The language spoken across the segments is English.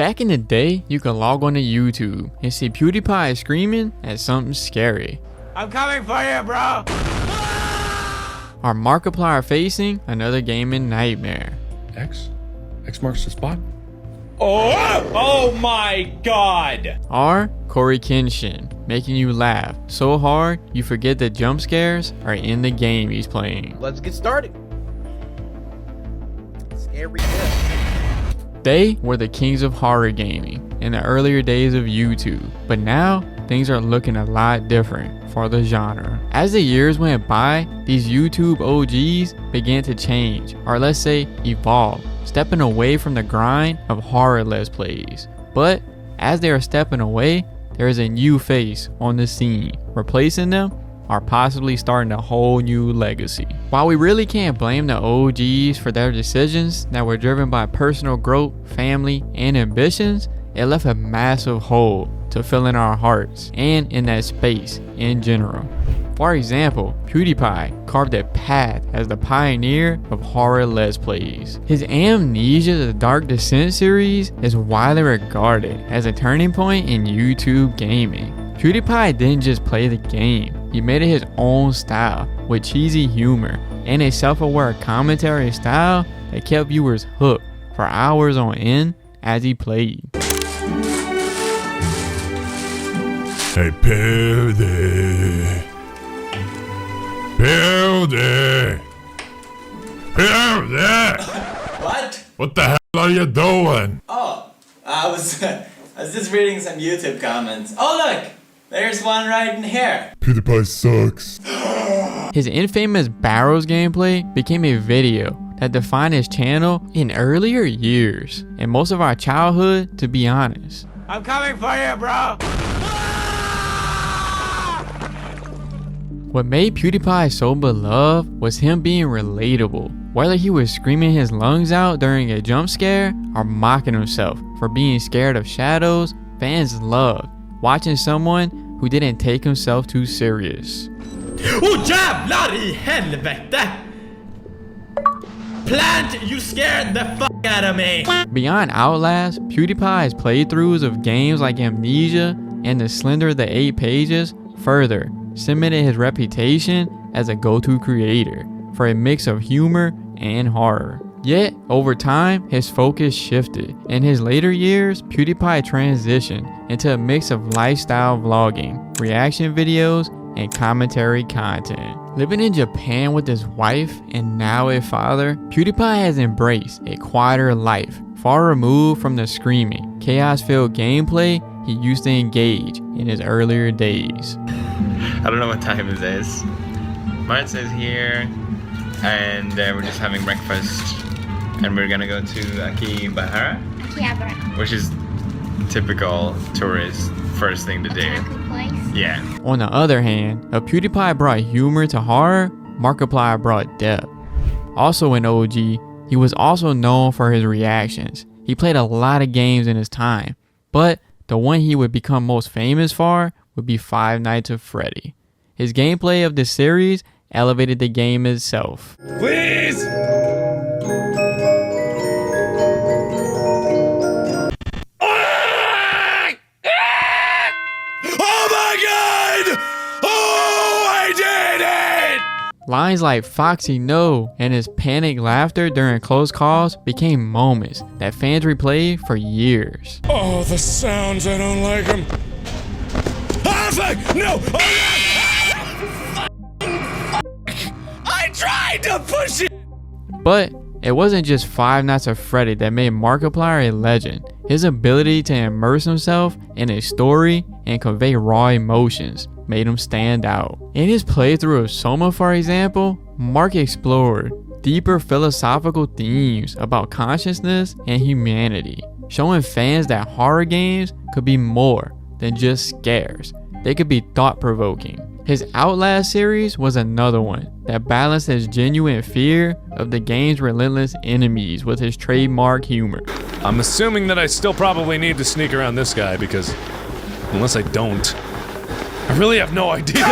Back in the day, you could log on to YouTube and see Pewdiepie screaming at something scary. I'm coming for you, bro! Or Markiplier facing another gaming nightmare. X marks the spot. Oh my god! Or Coreyxkenshin, making you laugh so hard you forget the jump scares are in the game he's playing. Let's get started. Scary shit. They were the kings of horror gaming in the earlier days of YouTube, but now things are looking a lot different for the genre. As the years went by, these YouTube OGs began to change, or let's say evolve, stepping away from the grind of horror let's plays. But as they are stepping away, there is a new face on the scene, replacing them or possibly starting a whole new legacy. While we really can't blame the OGs for their decisions that were driven by personal growth, family, and ambitions, it left a massive hole to fill in our hearts and in that space in general. For example, Pewdiepie carved a path as the pioneer of horror let's plays. His Amnesia the Dark Descent series is widely regarded as a turning point in YouTube gaming. Pewdiepie didn't just play the game, he made it his own style with cheesy humor and a self-aware commentary style that kept viewers hooked for hours on end as he played. Hey, Pewdie. What? What the hell are you doing? Oh, I was just reading some YouTube comments. Oh look! There's one right in here. PewDiePie sucks. His infamous Barrows gameplay became a video that defined his channel in earlier years and most of our childhood, to be honest. I'm coming for you, bro! What made Pewdiepie so beloved was him being relatable. Whether he was screaming his lungs out during a jump scare or mocking himself for being scared of shadows, fans loved watching someone who didn't take himself too serious. Oh jävlar I helvete! Plant, you scared the fuck out of me! Beyond Outlast, Pewdiepie's playthroughs of games like Amnesia and The Slender the 8 Pages further cemented his reputation as a go-to creator for a mix of humor and horror. Yet, over time, his focus shifted. In his later years, Pewdiepie transitioned into a mix of lifestyle vlogging, reaction videos, and commentary content. Living in Japan with his wife and now a father, Pewdiepie has embraced a quieter life, far removed from the screaming, chaos-filled gameplay he used to engage in his earlier days. I don't know what time it is. Mine says here, and we're just having breakfast, and we're gonna go to Akihabara, which is typical tourist first thing to do. Yeah. On the other hand, if Pewdiepie brought humor to horror, Markiplier brought depth. Also an OG, he was also known for his reactions. He played a lot of games in his time, but the one he would become most famous for would be Five Nights at Freddy. His gameplay of this series elevated the game itself. Please! Oh my god! Oh, I did it! Lines like Foxy No and his panicked laughter during close calls became moments that fans replayed for years. Oh, the sounds, I don't like them. Ah, fuck! No! Oh, no! I tried to push it! But it wasn't just Five Nights at Freddy that made Markiplier a legend. His ability to immerse himself in a story and convey raw emotions made him stand out. In his playthrough of Soma, for example, Mark explored deeper philosophical themes about consciousness and humanity, showing fans that horror games could be more than just scares. They could be thought-provoking. His Outlast series was another one that balanced his genuine fear of the game's relentless enemies with his trademark humor. I'm assuming that I still probably need to sneak around this guy because unless I don't, I really have no idea.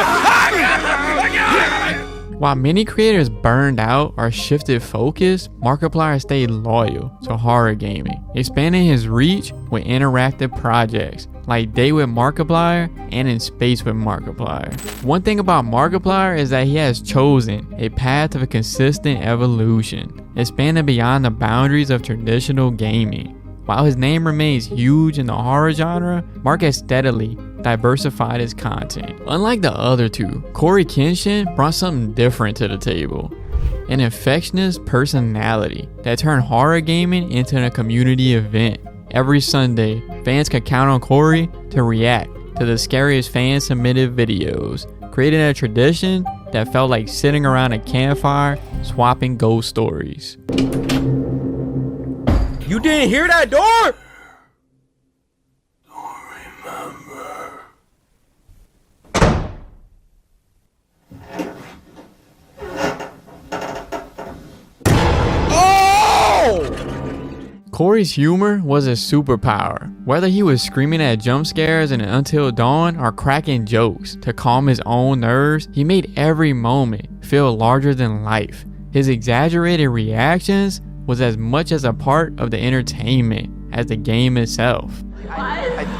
While many creators burned out or shifted focus, Markiplier stayed loyal to horror gaming, expanding his reach with interactive projects like Day with Markiplier and In Space with Markiplier. One thing about Markiplier is that he has chosen a path of a consistent evolution, expanding beyond the boundaries of traditional gaming. While his name remains huge in the horror genre, Mark has steadily diversified his content. Unlike the other two, Coreyxkenshin brought something different to the table. An infectious personality that turned horror gaming into a community event. Every Sunday, fans could count on Corey to react to the scariest fan-submitted videos, creating a tradition that felt like sitting around a campfire swapping ghost stories. You didn't hear that door? Corey's humor was a superpower. Whether he was screaming at jump scares in Until Dawn or cracking jokes to calm his own nerves, he made every moment feel larger than life. His exaggerated reactions was as much as a part of the entertainment as the game itself.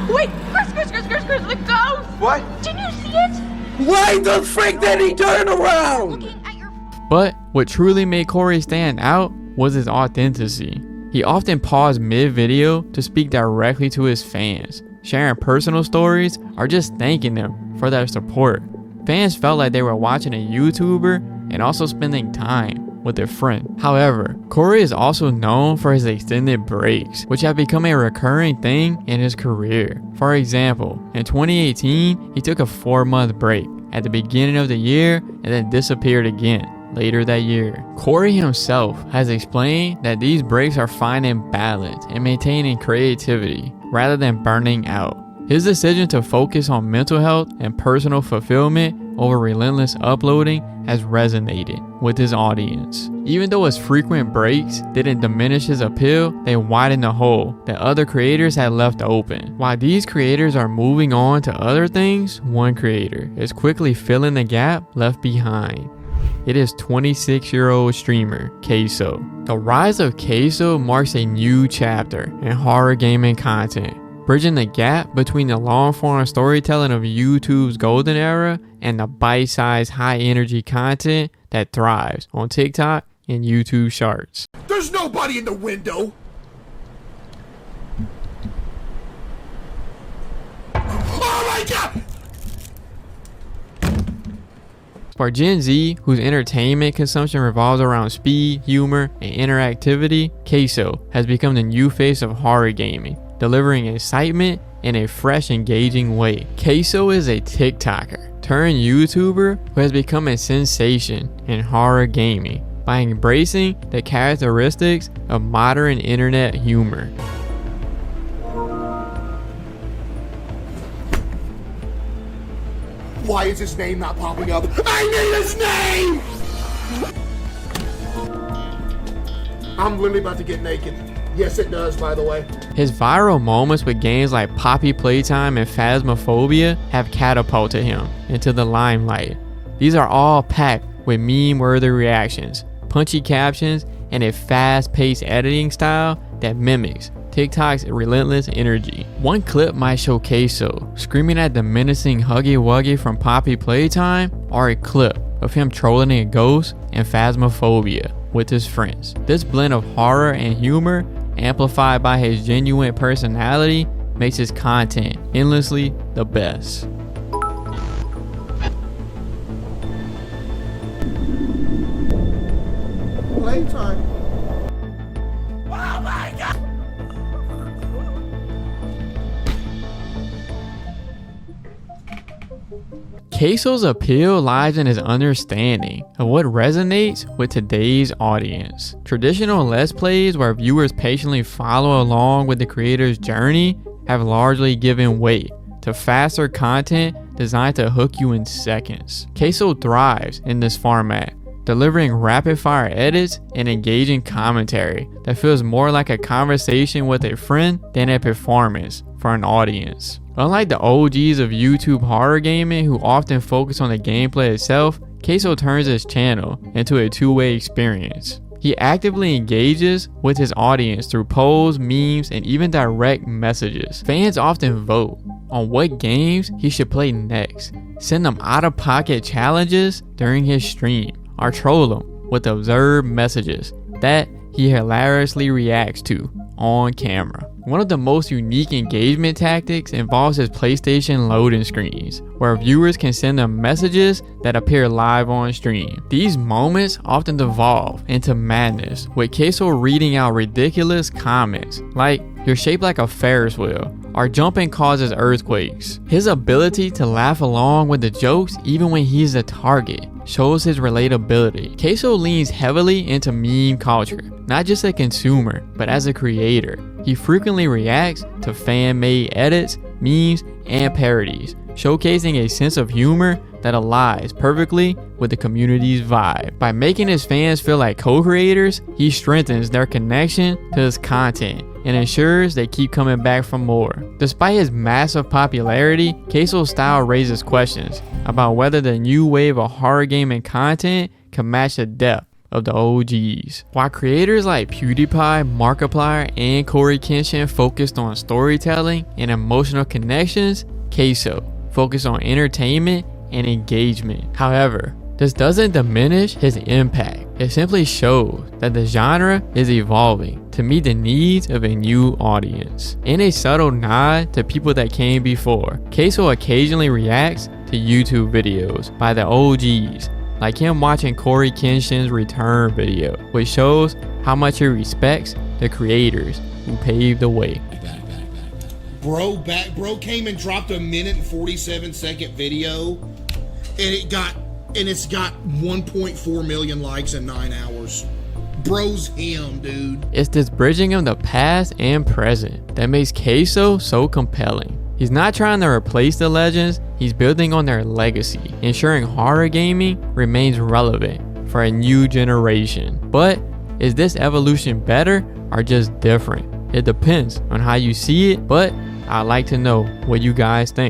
Wait, Chris, the ghost! What? Did you see it? Why the frick did he turn around? Looking at your... But what truly made Corey stand out was his authenticity. He often paused mid-video to speak directly to his fans, sharing personal stories or just thanking them for their support. Fans felt like they were watching a YouTuber and also spending time with their friend. However, Corey is also known for his extended breaks, which have become a recurring thing in his career. For example, in 2018, he took a 4-month break at the beginning of the year and then disappeared again later that year. Corey himself has explained that these breaks are finding balance and maintaining creativity rather than burning out. His decision to focus on mental health and personal fulfillment over relentless uploading has resonated with his audience. Even though his frequent breaks didn't diminish his appeal, they widened the hole that other creators had left open. While these creators are moving on to other things, one creator is quickly filling the gap left behind. It is 26-year-old streamer Queso. The rise of Queso marks a new chapter in horror gaming content, bridging the gap between the long-form storytelling of YouTube's golden era and the bite-sized high-energy content that thrives on TikTok and YouTube Shorts. There's nobody in the window. Oh my god! For Gen Z, whose entertainment consumption revolves around speed, humor, and interactivity, Queso has become the new face of horror gaming, delivering excitement in a fresh, engaging way. Queso is a TikToker turned YouTuber who has become a sensation in horror gaming by embracing the characteristics of modern internet humor. Why is his name not popping up? I need his name! I'm literally about to get naked. Yes, it does, by the way. His viral moments with games like Poppy Playtime and Phasmophobia have catapulted him into the limelight. These are all packed with meme-worthy reactions, punchy captions, and a fast-paced editing style that mimics TikTok's relentless energy. One clip might show Queso screaming at the menacing Huggy Wuggy from Poppy Playtime, or a clip of him trolling a ghost and Phasmophobia with his friends. This blend of horror and humor, amplified by his genuine personality, makes his content endlessly the best. Playtime. Oh my god! Queso's appeal lies in his understanding of what resonates with today's audience. Traditional Let's Plays where viewers patiently follow along with the creator's journey have largely given way to faster content designed to hook you in seconds. Queso thrives in this format, delivering rapid-fire edits and engaging commentary that feels more like a conversation with a friend than a performance for an audience. Unlike the OGs of YouTube horror gaming who often focus on the gameplay itself, Queso turns his channel into a two-way experience. He actively engages with his audience through polls, memes, and even direct messages. Fans often vote on what games he should play next, send him out-of-pocket challenges during his stream, or troll him with absurd messages that he hilariously reacts to on camera. One of the most unique engagement tactics involves his PlayStation loading screens, where viewers can send him messages that appear live on stream. These moments often devolve into madness, with Queso reading out ridiculous comments like, "You're shaped like a Ferris wheel," or "Jumping causes earthquakes." His ability to laugh along with the jokes even when he's a target shows his relatability. Queso leans heavily into meme culture, not just a consumer, but as a creator. He frequently reacts to fan-made edits, memes, and parodies, showcasing a sense of humor that aligns perfectly with the community's vibe. By making his fans feel like co-creators, he strengthens their connection to his content and ensures they keep coming back for more. Despite his massive popularity, Queso's style raises questions about whether the new wave of horror gaming content can match the depth of the OGs. While creators like Pewdiepie, Markiplier, and Coreyxkenshin focused on storytelling and emotional connections, Queso focused on entertainment and engagement. However, this doesn't diminish his impact. It simply shows that the genre is evolving to meet the needs of a new audience. In a subtle nod to people that came before, Queso occasionally reacts to YouTube videos by the OGs, like him watching Coreyxkenshin's return video, which shows how much he respects the creators who paved the way. Bro came and dropped a 1:47-second video, and it's got 1.4 million likes in 9 hours. Bro's him, dude. It's this bridging of the past and present that makes Queso so compelling. He's not trying to replace the legends, he's building on their legacy, ensuring horror gaming remains relevant for a new generation. But is this evolution better or just different? It depends on how you see it, but I'd like to know what you guys think.